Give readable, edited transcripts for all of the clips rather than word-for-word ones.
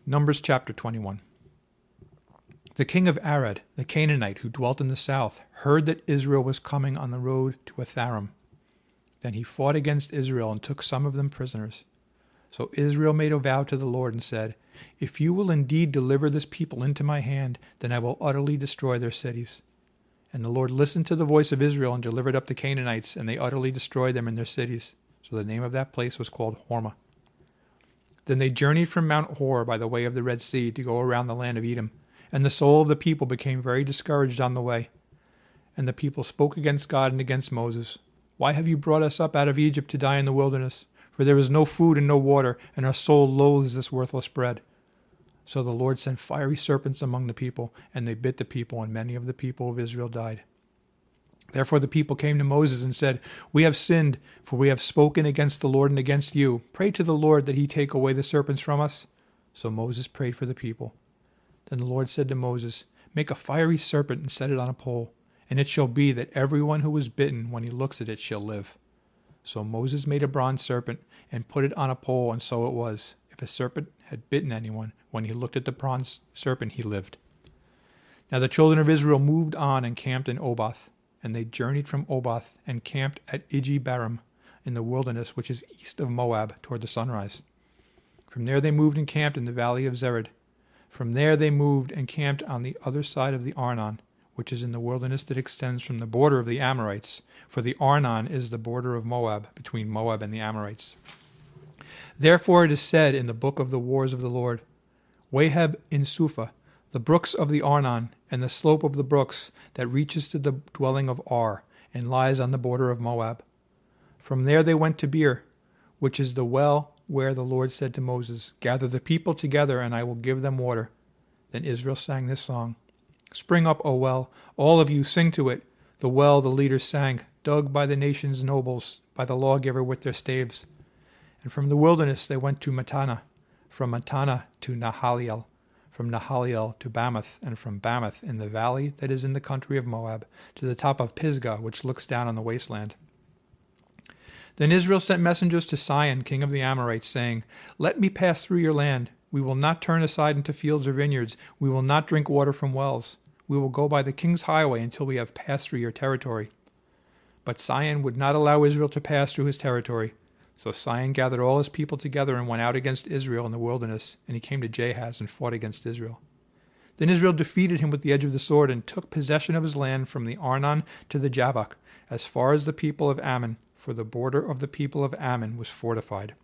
Numbers chapter 21. The king of Arad, the Canaanite who dwelt in the south, heard that Israel was coming on the road to Atharim. Then he fought against Israel and took some of them prisoners. So Israel made a vow to the Lord and said, "If you will indeed deliver this people into my hand, then I will utterly destroy their cities." And the Lord listened to the voice of Israel and delivered up the Canaanites, and they utterly destroyed them in their cities. So the name of that place was called Hormah. Then they journeyed from Mount Hor by the way of the Red Sea to go around the land of Edom, and the soul of the people became very discouraged on the way. And the people spoke against God and against Moses. "Why have you brought us up out of Egypt to die in the wilderness? For there is no food and no water, and our soul loathes this worthless bread." So the Lord sent fiery serpents among the people, and they bit the people, and many of the people of Israel died. Therefore the people came to Moses and said, "We have sinned, for we have spoken against the Lord and against you. Pray to the Lord that he take away the serpents from us." So Moses prayed for the people. Then the Lord said to Moses, "Make a fiery serpent and set it on a pole, and it shall be that everyone who is bitten, when he looks at it, shall live." So Moses made a bronze serpent and put it on a pole, and so it was. If a serpent had bitten anyone, when he looked at the bronze serpent, he lived. Now the children of Israel moved on and camped in Oboth. And they journeyed from Oboth and camped at Ijebarim in the wilderness, which is east of Moab, toward the sunrise. From there they moved and camped in the valley of Zered. From there they moved and camped on the other side of the Arnon, which is in the wilderness that extends from the border of the Amorites, for the Arnon is the border of Moab, between Moab and the Amorites. Therefore it is said in the book of the wars of the Lord, "Waheb in Suphah, the brooks of the Arnon, and the slope of the brooks that reaches to the dwelling of Ar, and lies on the border of Moab." From there they went to Beer, which is the well where the Lord said to Moses, "Gather the people together, and I will give them water." Then Israel sang this song, "Spring up, O well, all of you sing to it. The well the leaders sang, dug by the nation's nobles, by the lawgiver with their staves." And from the wilderness they went to Mattanah, from Mattanah to Nahaliel, from Nahaliel to Bamoth, and from Bamoth in the valley that is in the country of Moab, to the top of Pisgah, which looks down on the wasteland. Then Israel sent messengers to Sihon, king of the Amorites, saying, "Let me pass through your land. We will not turn aside into fields or vineyards. We will not drink water from wells. We will go by the king's highway until we have passed through your territory." But Sihon would not allow Israel to pass through his territory. So Sihon gathered all his people together and went out against Israel in the wilderness, and he came to Jahaz and fought against Israel. Then Israel defeated him with the edge of the sword and took possession of his land from the Arnon to the Jabbok, as far as the people of Ammon, for the border of the people of Ammon was fortified.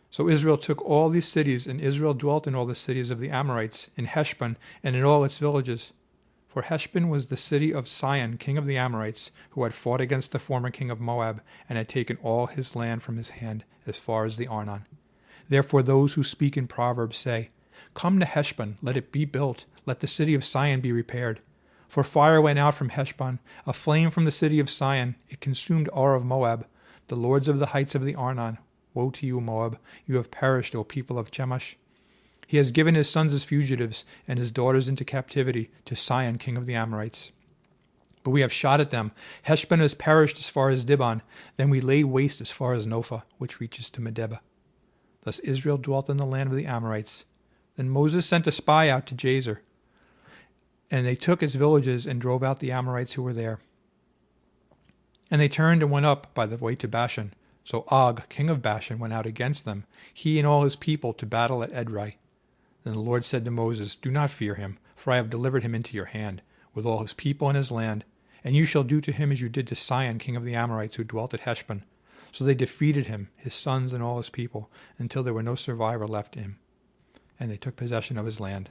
So Israel took all these cities, and Israel dwelt in all the cities of the Amorites, in Heshbon and in all its villages. For Heshbon was the city of Sihon, king of the Amorites, who had fought against the former king of Moab, and had taken all his land from his hand, as far as the Arnon. Therefore those who speak in Proverbs say, "Come to Heshbon, let it be built, let the city of Sihon be repaired. For fire went out from Heshbon, a flame from the city of Sihon, it consumed Ar of Moab, the lords of the heights of the Arnon. Woe to you, Moab, you have perished, O people of Chemosh. He has given his sons as fugitives, and his daughters into captivity, to Sihon, king of the Amorites. But we have shot at them. Heshbon has perished as far as Dibon. Then we laid waste as far as Nophah, which reaches to Medeba. Thus Israel dwelt in the land of the Amorites. Then Moses sent a spy out to Jazer, and they took its villages and drove out the Amorites who were there. And they turned and went up by the way to Bashan. So Og, king of Bashan, went out against them, he and all his people, to battle at Edrei. Then the Lord said to Moses, "Do not fear him, for I have delivered him into your hand, with all his people and his land. And you shall do to him as you did to Sihon, king of the Amorites, who dwelt at Heshbon." So they defeated him, his sons and all his people, until there were no survivor left in him. And they took possession of his land.